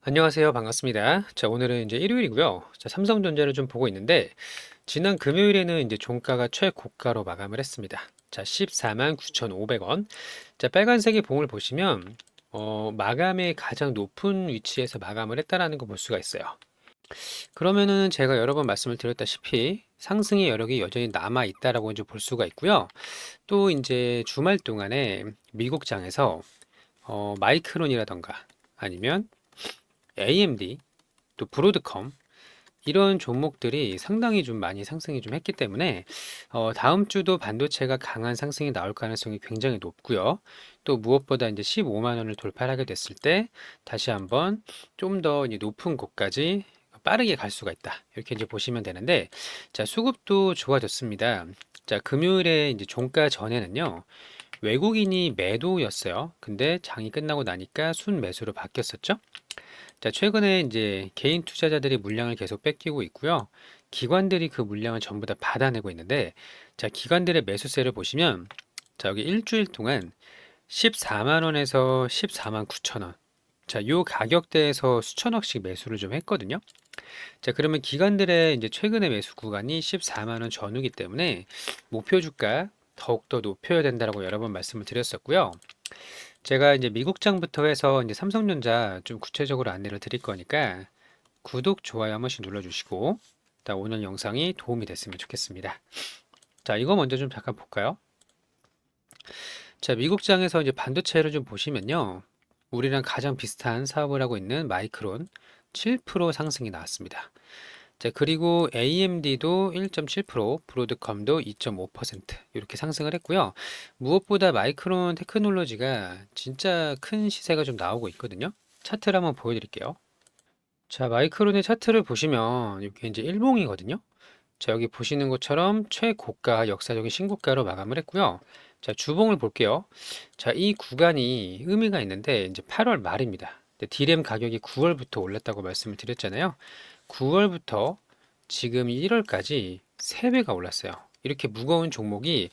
안녕하세요. 반갑습니다. 자, 오늘은 이제 일요일이고요. 자, 삼성전자를 좀 보고 있는데, 지난 금요일에는 이제 종가가 최고가로 마감을 했습니다. 자, 14만 9,500원. 자, 빨간색의 봉을 보시면, 마감의 가장 높은 위치에서 마감을 했다라는 거 볼 수가 있어요. 그러면은 제가 여러 번 말씀을 드렸다시피, 상승의 여력이 여전히 남아 있다라고 이제 볼 수가 있고요. 또 이제 주말 동안에 미국장에서, 마이크론이라던가, 아니면 AMD, 또 브로드컴 이런 종목들이 상당히 좀 많이 상승이 좀 했기 때문에 다음 주도 반도체가 강한 상승이 나올 가능성이 굉장히 높고요. 또 무엇보다 이제 15만 원을 돌파하게 됐을 때 다시 한번 좀 더 높은 곳까지 빠르게 갈 수가 있다. 이렇게 이제 보시면 되는데, 자, 수급도 좋아졌습니다. 자, 금요일에 이제 종가 전에는요, 외국인이 매도였어요. 근데 장이 끝나고 나니까 순매수로 바뀌었었죠. 자, 최근에 이제 개인 투자자들이 물량을 계속 뺏기고 있고요. 기관들이 그 물량을 전부 다 받아내고 있는데, 자, 기관들의 매수세를 보시면, 자, 여기 일주일 동안 14만 원에서 14만 9천 원. 자, 요 가격대에서 수천억씩 매수를 좀 했거든요. 자, 그러면 기관들의 이제 최근의 매수 구간이 14만 원 전후기 때문에 목표 주가 더욱더 높여야 된다라고 여러 번 말씀을 드렸었고요. 제가 이제 미국장부터 해서 이제 삼성전자 좀 구체적으로 안내를 드릴 거니까 구독, 좋아요 한 번씩 눌러주시고, 일단 오늘 영상이 도움이 됐으면 좋겠습니다. 자, 이거 먼저 좀 잠깐 볼까요? 자, 미국장에서 이제 반도체를 좀 보시면요. 우리랑 가장 비슷한 사업을 하고 있는 마이크론 7% 상승이 나왔습니다. 자, 그리고 AMD도 1.7%, 브로드컴도 2.5% 이렇게 상승을 했고요. 무엇보다 마이크론 테크놀로지가 진짜 큰 시세가 좀 나오고 있거든요. 차트를 한번 보여드릴게요. 자, 마이크론의 차트를 보시면 이게 이제 일봉이거든요. 자, 여기 보시는 것처럼 최고가 역사적인 신고가로 마감을 했고요. 자, 주봉을 볼게요. 자, 이 구간이 의미가 있는데 이제 8월 말입니다. D램 가격이 9월부터 올랐다고 말씀을 드렸잖아요. 9월부터 지금 1월까지 3배가 올랐어요. 이렇게 무거운 종목이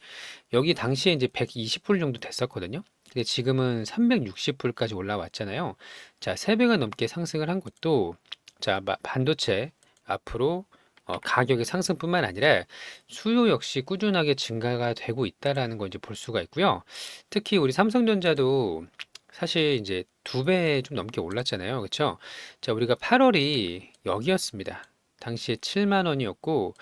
여기 당시에 이제 120불 정도 됐었거든요. 근데 지금은 360불까지 올라왔잖아요. 자, 3배가 넘게 상승을 한 것도 자, 반도체 앞으로 가격의 상승뿐만 아니라 수요 역시 꾸준하게 증가가 되고 있다라는 걸 이제 볼 수가 있고요. 특히 우리 삼성전자도 사실 이제 2배 좀 넘게 올랐잖아요. 그렇죠? 자, 우리가 8월이 여기였습니다. 당시에 7만 원이었고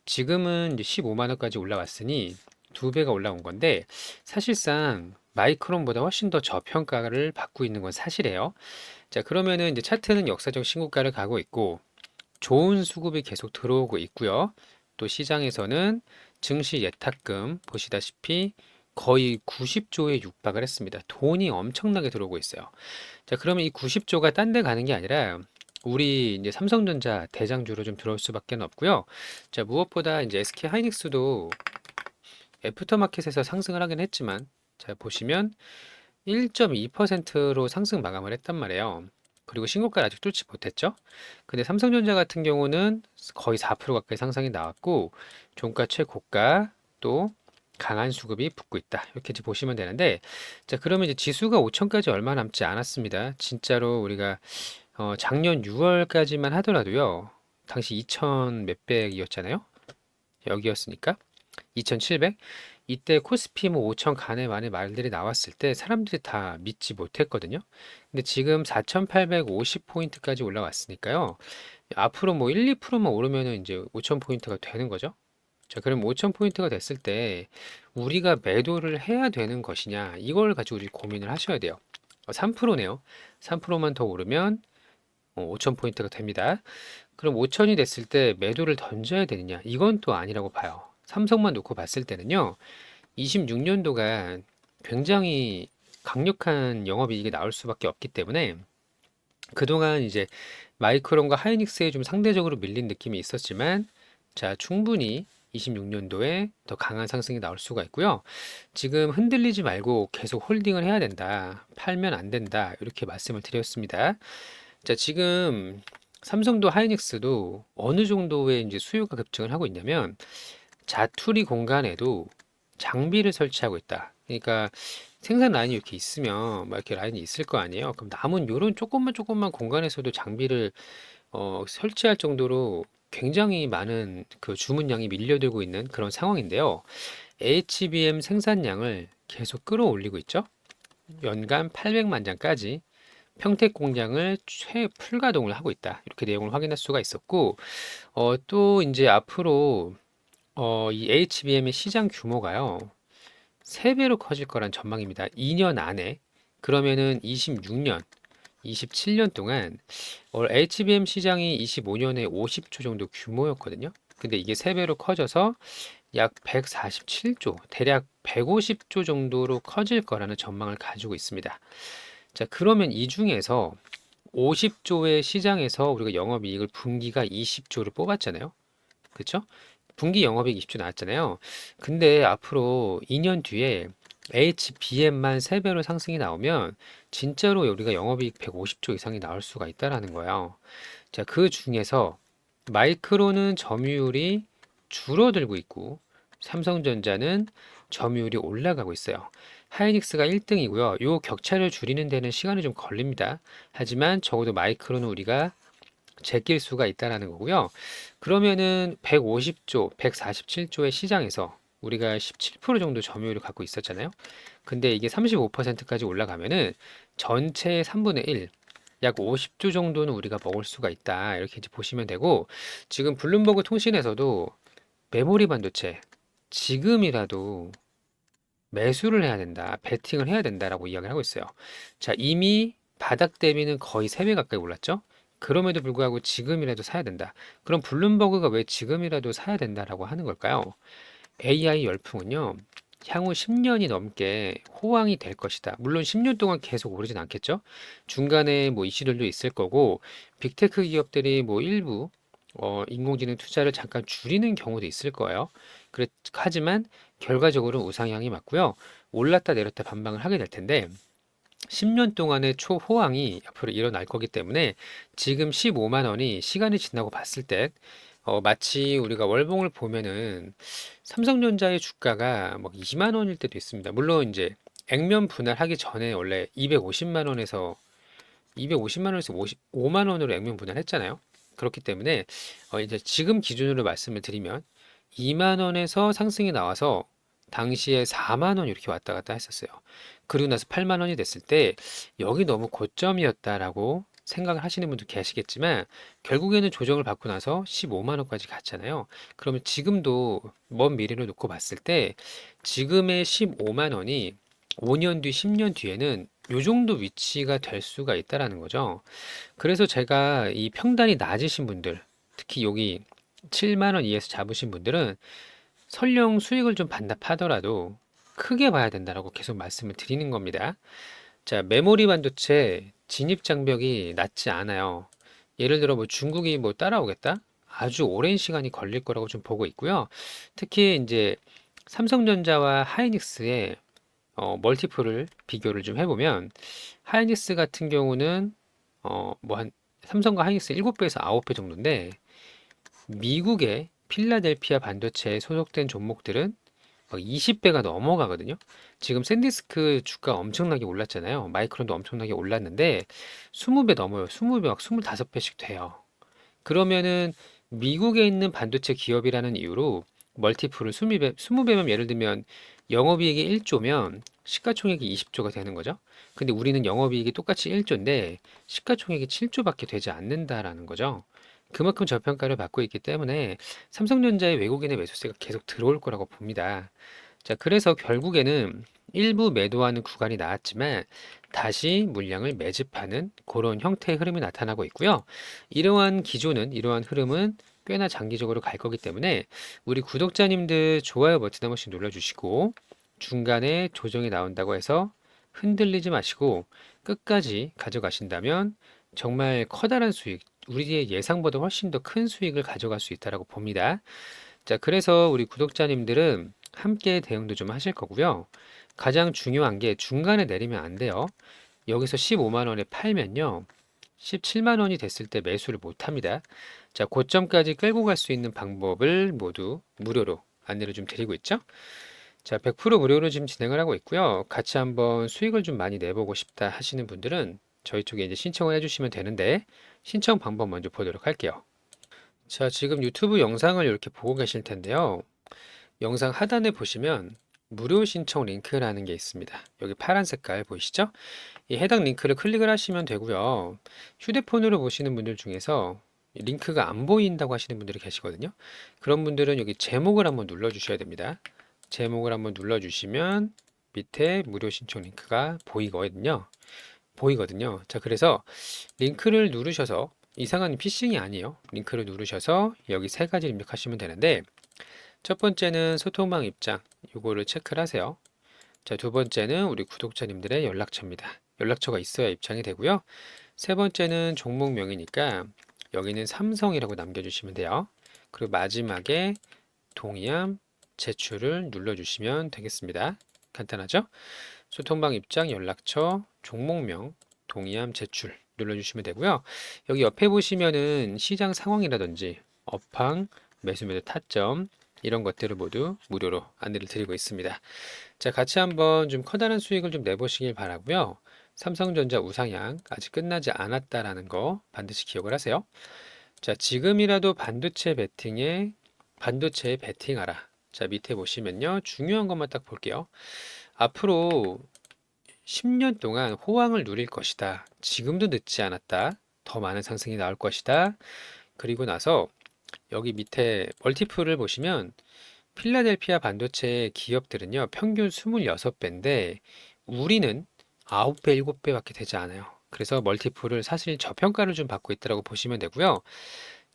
지금은 이제 15만 원까지 올라왔으니 2배가 올라온 건데, 사실상 마이크론보다 훨씬 더 저평가를 받고 있는 건 사실이에요. 자, 그러면은 이제 차트는 역사적 신고가를 가고 있고 좋은 수급이 계속 들어오고 있고요. 또 시장에서는 증시 예탁금 보시다시피 거의 90조에 육박을 했습니다. 돈이 엄청나게 들어오고 있어요. 자, 그러면 이 90조가 딴 데 가는 게 아니라 우리 이제 삼성전자 대장주로 좀 들어올 수밖에 없고요. 자, 무엇보다 이제 SK 하이닉스도 애프터마켓에서 상승을 하긴 했지만, 자, 보시면 1.2%로 상승 마감을 했단 말이에요. 그리고 신고가를 아직 뚫지 못했죠. 근데 삼성전자 같은 경우는 거의 4% 가까이 상승이 나왔고, 종가 최고가 또 강한 수급이 붙고 있다. 이렇게 이제 보시면 되는데, 자, 그러면 이제 지수가 5천까지 얼마 남지 않았습니다. 진짜로 우리가 작년 6월까지만 하더라도요, 당시 2천 몇백이었잖아요. 여기였으니까 2,700. 이때 코스피 뭐 5천 가네 만에 말들이 나왔을 때 사람들이 다 믿지 못했거든요. 근데 지금 4,850포인트까지 올라왔으니까요. 앞으로 뭐 1, 2%만 오르면은 이제 5,000포인트가 되는 거죠. 자, 그럼 5,000포인트가 됐을 때 우리가 매도를 해야 되는 것이냐, 이걸 가지고 우리 고민을 하셔야 돼요. 3%네요. 3%만 더 오르면 5,000포인트가 됩니다. 그럼 5천이 됐을 때 매도를 던져야 되느냐? 이건 또 아니라고 봐요. 삼성만 놓고 봤을 때는요, 26년도가 굉장히 강력한 영업이익이 나올 수밖에 없기 때문에 그동안 이제 마이크론과 하이닉스에 좀 상대적으로 밀린 느낌이 있었지만, 자, 충분히 26년도에 더 강한 상승이 나올 수가 있고요. 지금 흔들리지 말고 계속 홀딩을 해야 된다. 팔면 안 된다. 이렇게 말씀을 드렸습니다. 자, 지금 삼성도 하이닉스도 어느 정도의 이제 수요가 급증을 하고 있냐면 자투리 공간에도 장비를 설치하고 있다. 그러니까 생산 라인이 이렇게 있으면 막 이렇게 라인이 있을 거 아니에요. 그럼 남은 요런 조금만 공간에서도 장비를 설치할 정도로 굉장히 많은 그 주문량이 밀려들고 있는 그런 상황인데요. HBM 생산량을 계속 끌어올리고 있죠. 연간 800만 장까지 평택 공장을 최풀가동을 하고 있다. 이렇게 내용을 확인할 수가 있었고, 또 이제 앞으로 이 HBM의 시장 규모가요. 3배로 커질 거란 전망입니다. 2년 안에. 그러면은 26년, 27년 동안 HBM 시장이 25년에 50조 정도 규모였거든요. 근데 이게 3배로 커져서 약 147조, 대략 150조 정도로 커질 거라는 전망을 가지고 있습니다. 자, 그러면 이 중에서 50조의 시장에서 우리가 영업이익을 분기가 20조를 뽑았잖아요. 그쵸? 분기 영업이익 20조 나왔잖아요. 근데 앞으로 2년 뒤에 HBM만 3배로 상승이 나오면 진짜로 우리가 영업이익 150조 이상이 나올 수가 있다라는 거예요. 자, 그 중에서 마이크론은 점유율이 줄어들고 있고 삼성전자는 점유율이 올라가고 있어요. 하이닉스가 1등이고요. 요 격차를 줄이는 데는 시간이 좀 걸립니다. 하지만 적어도 마이크론은 우리가 제낄 수가 있다라는 거고요. 그러면은 150조, 147조의 시장에서 우리가 17% 정도 점유율을 갖고 있었잖아요. 근데 이게 35%까지 올라가면은 전체의 3분의 1, 약 50조 정도는 우리가 먹을 수가 있다. 이렇게 이제 보시면 되고, 지금 블룸버그 통신에서도 메모리 반도체 지금이라도 매수를 해야 된다, 베팅을 해야 된다라고 이야기를 하고 있어요. 자, 이미 바닥 대비는 거의 3배 가까이 올랐죠? 그럼에도 불구하고 지금이라도 사야 된다. 그럼 블룸버그가 왜 지금이라도 사야 된다라고 하는 걸까요? AI 열풍은요, 향후 10년이 넘게 호황이 될 것이다. 물론 10년 동안 계속 오르진 않겠죠? 중간에 뭐 이슈들도 있을 거고, 빅테크 기업들이 뭐 일부 인공지능 투자를 잠깐 줄이는 경우도 있을 거예요. 하지만 결과적으로 우상향이 맞고요. 올랐다 내렸다 반방을 하게 될 텐데, 10년 동안의 초호황이 앞으로 일어날 거기 때문에 지금 15만 원이 시간이 지나고 봤을 때 마치 우리가 월봉을 보면은 삼성전자의 주가가 막 2만 원일 때도 있습니다. 물론 이제 액면 분할하기 전에 원래 250만 원에서 55만 원으로 액면 분할했잖아요. 그렇기 때문에 이제 지금 기준으로 말씀을 드리면 2만 원에서 상승이 나와서 당시에 4만 원 이렇게 왔다 갔다 했었어요. 그리고 나서 8만 원이 됐을 때 여기 너무 고점이었다라고 생각을 하시는 분도 계시겠지만 결국에는 조정을 받고 나서 15만 원까지 갔잖아요. 그러면 지금도 먼 미래를 놓고 봤을 때 지금의 15만 원이 5년 뒤, 10년 뒤에는 요 정도 위치가 될 수가 있다라는 거죠. 그래서 제가 이 평단이 낮으신 분들, 특히 여기 7만 원 이하에서 잡으신 분들은 설령 수익을 좀 반납하더라도 크게 봐야 된다라고 계속 말씀을 드리는 겁니다. 자, 메모리 반도체 진입 장벽이 낮지 않아요. 예를 들어 뭐 중국이 뭐 따라오겠다? 아주 오랜 시간이 걸릴 거라고 좀 보고 있고요. 특히 이제 삼성전자와 하이닉스의 멀티플을 비교를 좀 해보면 하이닉스 같은 경우는 뭐 한 삼성과 하이닉스 7배에서 9배 정도인데 미국의 필라델피아 반도체에 소속된 종목들은 막 20배가 넘어가거든요. 지금 샌디스크 주가 엄청나게 올랐잖아요. 마이크론도 엄청나게 올랐는데 20배 넘어요. 20배 막 25배씩 돼요. 그러면은 미국에 있는 반도체 기업이라는 이유로 멀티플을 20배면 예를 들면 영업이익이 1조면 시가총액이 20조가 되는 거죠. 근데 우리는 영업이익이 똑같이 1조인데 시가총액이 7조밖에 되지 않는다라는 거죠. 그만큼 저평가를 받고 있기 때문에 삼성전자의 외국인의 매수세가 계속 들어올 거라고 봅니다. 자, 그래서 결국에는 일부 매도하는 구간이 나왔지만 다시 물량을 매집하는 그런 형태의 흐름이 나타나고 있고요. 이러한 흐름은 꽤나 장기적으로 갈 거기 때문에 우리 구독자님들 좋아요 버튼 한 번씩 눌러주시고 중간에 조정이 나온다고 해서 흔들리지 마시고 끝까지 가져가신다면 정말 커다란 수익, 우리의 예상보다 훨씬 더 큰 수익을 가져갈 수 있다고 봅니다. 자, 그래서 우리 구독자님들은 함께 대응도 좀 하실 거고요. 가장 중요한 게 중간에 내리면 안 돼요. 여기서 15만 원에 팔면요. 17만 원이 됐을 때 매수를 못 합니다. 자, 고점까지 끌고 갈 수 있는 방법을 모두 무료로 안내를 좀 드리고 있죠. 자, 100% 무료로 지금 진행을 하고 있고요. 같이 한번 수익을 좀 많이 내보고 싶다 하시는 분들은 저희 쪽에 이제 신청을 해주시면 되는데 신청 방법 먼저 보도록 할게요. 자, 지금 유튜브 영상을 이렇게 보고 계실 텐데요. 영상 하단에 보시면 무료 신청 링크라는 게 있습니다. 여기 파란 색깔 보이시죠? 이 해당 링크를 클릭을 하시면 되고요. 휴대폰으로 보시는 분들 중에서 링크가 안 보인다고 하시는 분들이 계시거든요. 그런 분들은 여기 제목을 한번 눌러 주셔야 됩니다. 제목을 한번 눌러 주시면 밑에 무료 신청 링크가 보이거든요. 자, 그래서 링크를 누르셔서 이상한 피싱이 아니에요. 링크를 누르셔서 여기 세 가지 입력하시면 되는데 첫 번째는 소통방 입장, 요거를 체크를 하세요. 자, 두 번째는 우리 구독자님들의 연락처입니다. 연락처가 있어야 입장이 되고요. 세 번째는 종목명이니까 여기는 삼성이라고 남겨주시면 돼요. 그리고 마지막에 동의함 제출을 눌러주시면 되겠습니다. 간단하죠? 소통방 입장, 연락처, 종목명, 동의함 제출 눌러주시면 되고요. 여기 옆에 보시면은 시장 상황이라든지 업황, 매수 매도 타점 이런 것들을 모두 무료로 안내를 드리고 있습니다. 자, 같이 한번 좀 커다란 수익을 좀 내보시길 바라고요. 삼성전자 우상향 아직 끝나지 않았다라는 거 반드시 기억을 하세요. 자, 지금이라도 반도체에 베팅하라. 자, 밑에 보시면요. 중요한 것만 딱 볼게요. 앞으로 10년 동안 호황을 누릴 것이다. 지금도 늦지 않았다. 더 많은 상승이 나올 것이다. 그리고 나서 여기 밑에 멀티플을 보시면 필라델피아 반도체 기업들은요, 평균 26배인데, 우리는 9배, 7배밖에 되지 않아요. 그래서 멀티플을 사실 저평가를 좀 받고 있다고 보시면 되고요.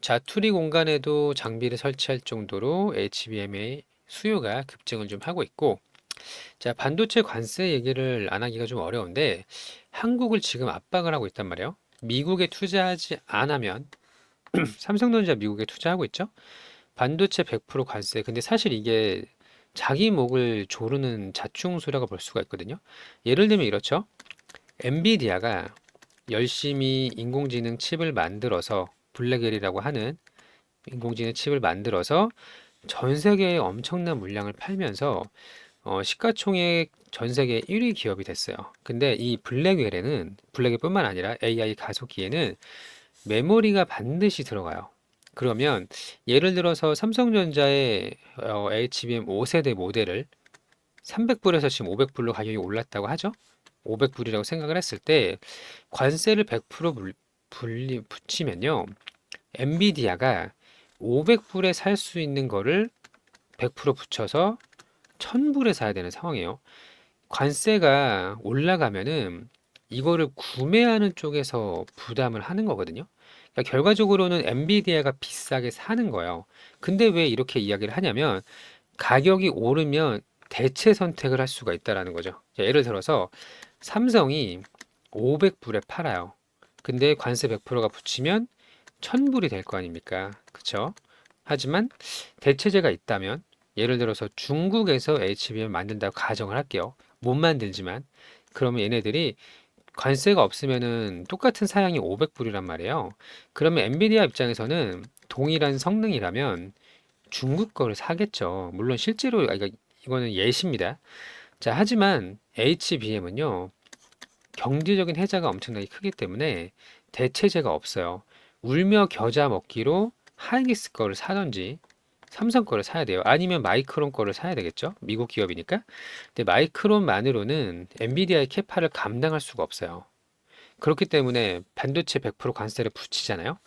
자투리 공간에도 장비를 설치할 정도로 HBM의 수요가 급증을 좀 하고 있고, 자, 반도체 관세 얘기를 안 하기가 좀 어려운데, 한국을 지금 압박을 하고 있단 말이에요. 미국에 투자하지 않으면, 삼성전자 미국에 투자하고 있죠? 반도체 100% 관세. 근데 사실 이게 자기 목을 조르는 자충수라고 볼 수가 있거든요. 예를 들면 이렇죠. 엔비디아가 열심히 인공지능 칩을 만들어서 블랙엘이라고 하는 인공지능 칩을 만들어서 전 세계에 엄청난 물량을 팔면서 시가총액 전 세계 1위 기업이 됐어요. 근데 이 블랙웰뿐만 아니라 AI 가속기에는 메모리가 반드시 들어가요. 그러면 예를 들어서 삼성전자의 HBM 5세대 모델을 300불에서 지금 500불로 가격이 올랐다고 하죠. 500불이라고 생각을 했을 때 관세를 100% 붙이면요. 엔비디아가 500불에 살 수 있는 거를 100% 붙여서 1000불에 사야 되는 상황이에요. 관세가 올라가면은 이거를 구매하는 쪽에서 부담을 하는 거거든요. 그러니까 결과적으로는 엔비디아가 비싸게 사는 거예요. 근데 왜 이렇게 이야기를 하냐면 가격이 오르면 대체 선택을 할 수가 있다라는 거죠. 자, 예를 들어서 삼성이 500불에 팔아요. 근데 관세 100%가 붙이면 1000불이 될 거 아닙니까? 그쵸? 하지만 대체제가 있다면 예를 들어서 중국에서 HBM 만든다고 가정을 할게요. 못 만들지만 그러면 얘네들이 관세가 없으면은 똑같은 사양이 500불이란 말이에요. 그러면 엔비디아 입장에서는 동일한 성능이라면 중국 거를 사겠죠. 물론 실제로 이거는 예시입니다. 자, 하지만 HBM은요. 경제적인 혜자가 엄청나게 크기 때문에 대체제가 없어요. 울며 겨자 먹기로 하이닉스 거를 사든지 삼성 거를 사야 돼요. 아니면 마이크론 거를 사야 되겠죠. 미국 기업이니까. 근데 마이크론만으로는 엔비디아의 캐파를 감당할 수가 없어요. 그렇기 때문에 반도체 100% 관세를 붙이잖아요.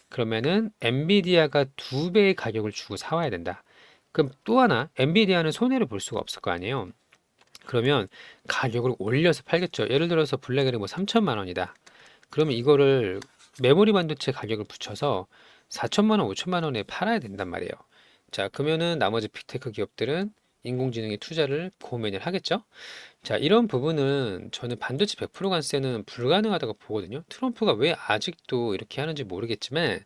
그러면은 엔비디아가 두 배의 가격을 주고 사와야 된다. 그럼 또 하나 엔비디아는 손해를 볼 수가 없을 거 아니에요. 그러면 가격을 올려서 팔겠죠. 예를 들어서 블랙엘이 뭐 3천만 원이다. 그러면 이거를 메모리 반도체 가격을 붙여서 4천만 원, 5천만 원에 팔아야 된단 말이에요. 자, 그러면은 나머지 빅테크 기업들은 인공지능에 투자를 고민을 하겠죠. 자, 이런 부분은 저는 반도체 100% 관세는 불가능하다고 보거든요. 트럼프가 왜 아직도 이렇게 하는지 모르겠지만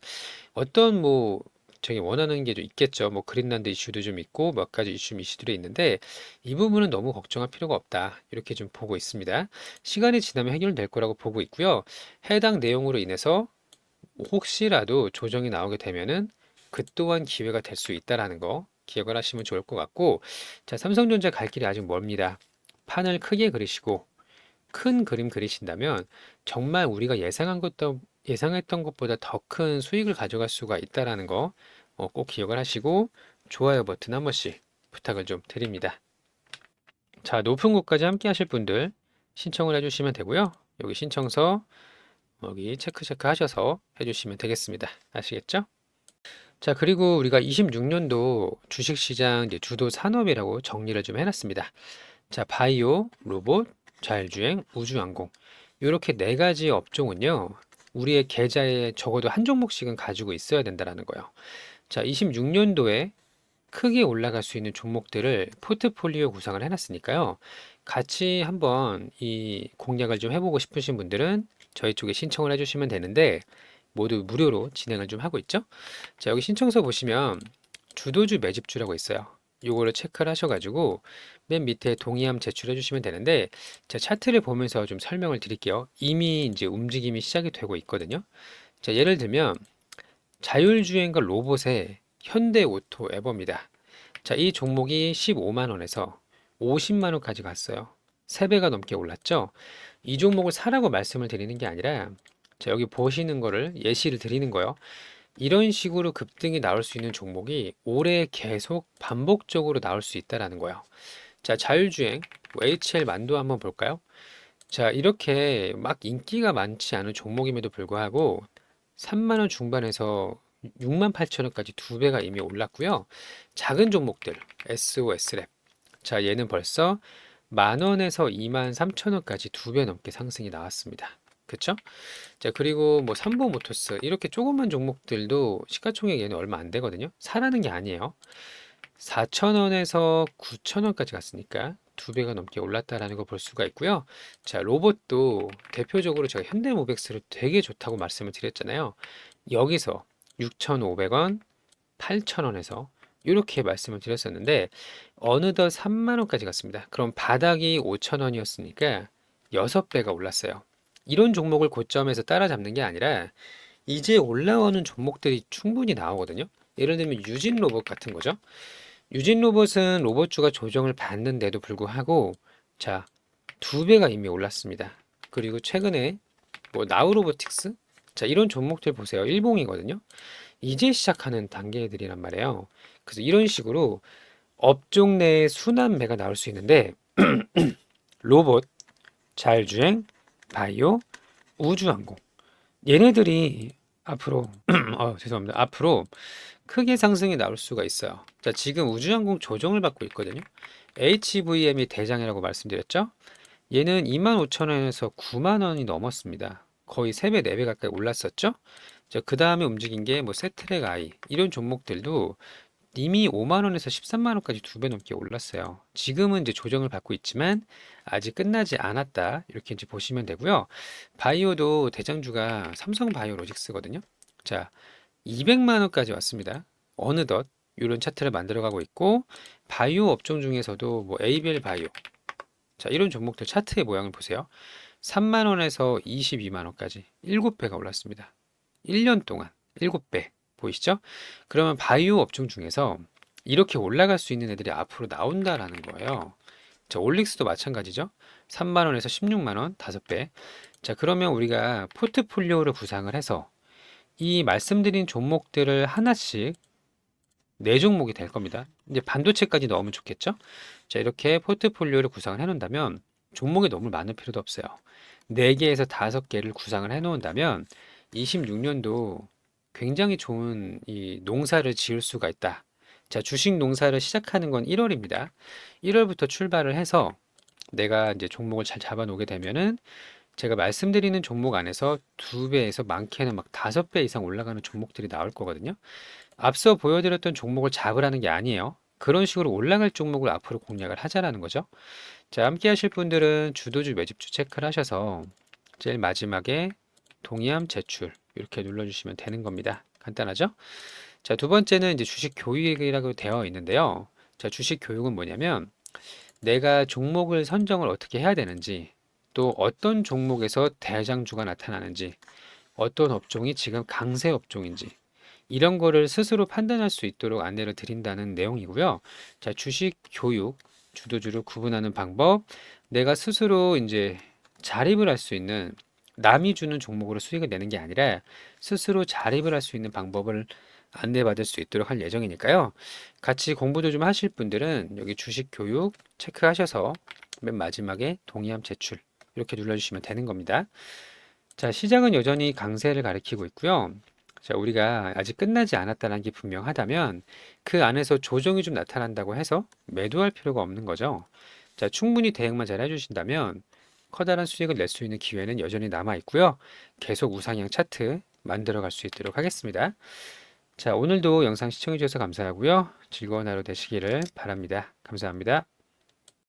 어떤 뭐 저기 원하는 게 좀 있겠죠. 뭐 그린란드 이슈도 좀 있고 몇 가지 이슈들이 있는데 이 부분은 너무 걱정할 필요가 없다. 이렇게 좀 보고 있습니다. 시간이 지나면 해결될 거라고 보고 있고요. 해당 내용으로 인해서 혹시라도 조정이 나오게 되면은 그 또한 기회가 될 수 있다라는 거 기억을 하시면 좋을 것 같고, 자, 삼성전자 갈 길이 아직 멀습니다. 판을 크게 그리시고 큰 그림 그리신다면 정말 우리가 예상했던 것보다 더 큰 수익을 가져갈 수가 있다라는 거 꼭 기억을 하시고 좋아요 버튼 한 번씩 부탁을 좀 드립니다. 자, 높은 곳까지 함께 하실 분들 신청을 해주시면 되고요. 여기 신청서 여기 체크 하셔서 해주시면 되겠습니다. 아시겠죠? 자, 그리고 우리가 26년도 주식시장 이제 주도 산업이라고 정리를 좀 해놨습니다. 자, 바이오, 로봇, 자율주행, 우주항공. 이렇게 네 가지 업종은요, 우리의 계좌에 적어도 한 종목씩은 가지고 있어야 된다라는 거예요. 자, 26년도에 크게 올라갈 수 있는 종목들을 포트폴리오 구성을 해놨으니까요. 같이 한번 이 공략을 좀 해보고 싶으신 분들은 저희 쪽에 신청을 해주시면 되는데, 모두 무료로 진행을 좀 하고 있죠. 자, 여기 신청서 보시면 주도주 매집주라고 있어요. 요거를 체크를 하셔가지고 맨 밑에 동의함 제출해 주시면 되는데, 자, 차트를 보면서 좀 설명을 드릴게요. 이미 이제 움직임이 시작이 되고 있거든요. 자, 예를 들면 자율주행과 로봇의 현대오토 에버입니다. 자, 이 종목이 15만 원에서 50만 원까지 갔어요. 3배가 넘게 올랐죠. 이 종목을 사라고 말씀을 드리는 게 아니라, 자, 여기 보시는 거를 예시를 드리는 거예요. 이런 식으로 급등이 나올 수 있는 종목이 올해 계속 반복적으로 나올 수 있다라는 거예요. 자, 자율주행, HL 만도 한번 볼까요? 자, 이렇게 막 인기가 많지 않은 종목임에도 불구하고 3만 원 중반에서 6만 8천 원까지 2배가 이미 올랐고요. 작은 종목들, SOS랩. 자, 얘는 벌써 만 원에서 2만 3천 원까지 2배 넘게 상승이 나왔습니다. 그쵸? 자, 그리고 뭐 삼보모터스 이렇게 조그만 종목들도 시가총액 얘는 얼마 안 되거든요. 사라는 게 아니에요. 4,000원에서 9,000원까지 갔으니까 2배가 넘게 올랐다라는 거 볼 수가 있고요. 자, 로봇도 대표적으로 제가 현대모백스를 되게 좋다고 말씀을 드렸잖아요. 여기서 6,500원, 8,000원에서 이렇게 말씀을 드렸었는데 어느덧 3만 원까지 갔습니다. 그럼 바닥이 5,000원이었으니까 6배가 올랐어요. 이런 종목을 고점에서 따라잡는 게 아니라 이제 올라오는 종목들이 충분히 나오거든요. 예를 들면 유진 로봇 같은 거죠. 유진 로봇은 로봇주가 조정을 받는데도 불구하고 자, 2배가 이미 올랐습니다. 그리고 최근에 뭐 나우로보틱스 자, 이런 종목들 보세요. 일봉이거든요. 이제 시작하는 단계들이란 말이에요. 그래서 이런 식으로 업종 내에 순환매가 나올 수 있는데 로봇, 자율주행, 바이오, 우주항공 얘네들이 앞으로 죄송합니다. 앞으로 크게 상승이 나올 수가 있어요. 자, 지금 우주항공 조정을 받고 있거든요. HVM이 대장이라고 말씀드렸죠. 얘는 25,000원에서 9만 원이 넘었습니다. 거의 3배, 4배 가까이 올랐었죠. 자, 그 다음에 움직인 게 뭐 세트랙 아이 이런 종목들도 이미 5만 원에서 13만 원까지 2배 넘게 올랐어요. 지금은 이제 조정을 받고 있지만 아직 끝나지 않았다. 이렇게 이제 보시면 되고요. 바이오도 대장주가 삼성바이오로직스거든요. 자, 200만 원까지 왔습니다. 어느덧 이런 차트를 만들어가고 있고 바이오 업종 중에서도 뭐 에이벨 바이오 자, 이런 종목들 차트의 모양을 보세요. 3만 원에서 22만 원까지 7배가 올랐습니다. 1년 동안 7배 보이시죠? 그러면 바이오 업종 중에서 이렇게 올라갈 수 있는 애들이 앞으로 나온다라는 거예요. 자, 올릭스도 마찬가지죠. 3만 원에서 16만 원 5배. 자, 그러면 우리가 포트폴리오를 구상을 해서 이 말씀드린 종목들을 하나씩 네 종목이 될 겁니다. 이제 반도체까지 넣으면 좋겠죠? 자, 이렇게 포트폴리오를 구상을 해 놓는다면 종목이 너무 많을 필요도 없어요. 4개에서 5개를 구상을 해 놓는다면 26년도 굉장히 좋은 이 농사를 지을 수가 있다. 자, 주식 농사를 시작하는 건 1월입니다. 1월부터 출발을 해서 내가 이제 종목을 잘 잡아 놓게 되면은 제가 말씀드리는 종목 안에서 2배에서 많게는 막 5배 이상 올라가는 종목들이 나올 거거든요. 앞서 보여드렸던 종목을 잡으라는 게 아니에요. 그런 식으로 올라갈 종목을 앞으로 공략을 하자라는 거죠. 자, 함께 하실 분들은 주도주 매집주 체크를 하셔서 제일 마지막에 동의함 제출 이렇게 눌러주시면 되는 겁니다. 간단하죠? 자, 두 번째는 이제 주식 교육이라고 되어 있는데요. 자, 주식 교육은 뭐냐면 내가 종목을 선정을 어떻게 해야 되는지 또 어떤 종목에서 대장주가 나타나는지 어떤 업종이 지금 강세 업종인지 이런 거를 스스로 판단할 수 있도록 안내를 드린다는 내용이고요. 자, 주식, 교육, 주도주를 구분하는 방법, 내가 스스로 이제 자립을 할 수 있는 남이 주는 종목으로 수익을 내는 게 아니라 스스로 자립을 할 수 있는 방법을 안내받을 수 있도록 할 예정이니까요. 같이 공부도 좀 하실 분들은 여기 주식 교육 체크하셔서 맨 마지막에 동의함 제출 이렇게 눌러주시면 되는 겁니다. 자, 시장은 여전히 강세를 가리키고 있고요. 자, 우리가 아직 끝나지 않았다는 게 분명하다면 그 안에서 조정이 좀 나타난다고 해서 매도할 필요가 없는 거죠. 자, 충분히 대응만 잘 해주신다면 커다란 수익을 낼 수 있는 기회는 여전히 남아 있고요. 계속 우상향 차트 만들어 갈 수 있도록 하겠습니다. 자, 오늘도 영상 시청해 주셔서 감사하고요. 즐거운 하루 되시기를 바랍니다. 감사합니다.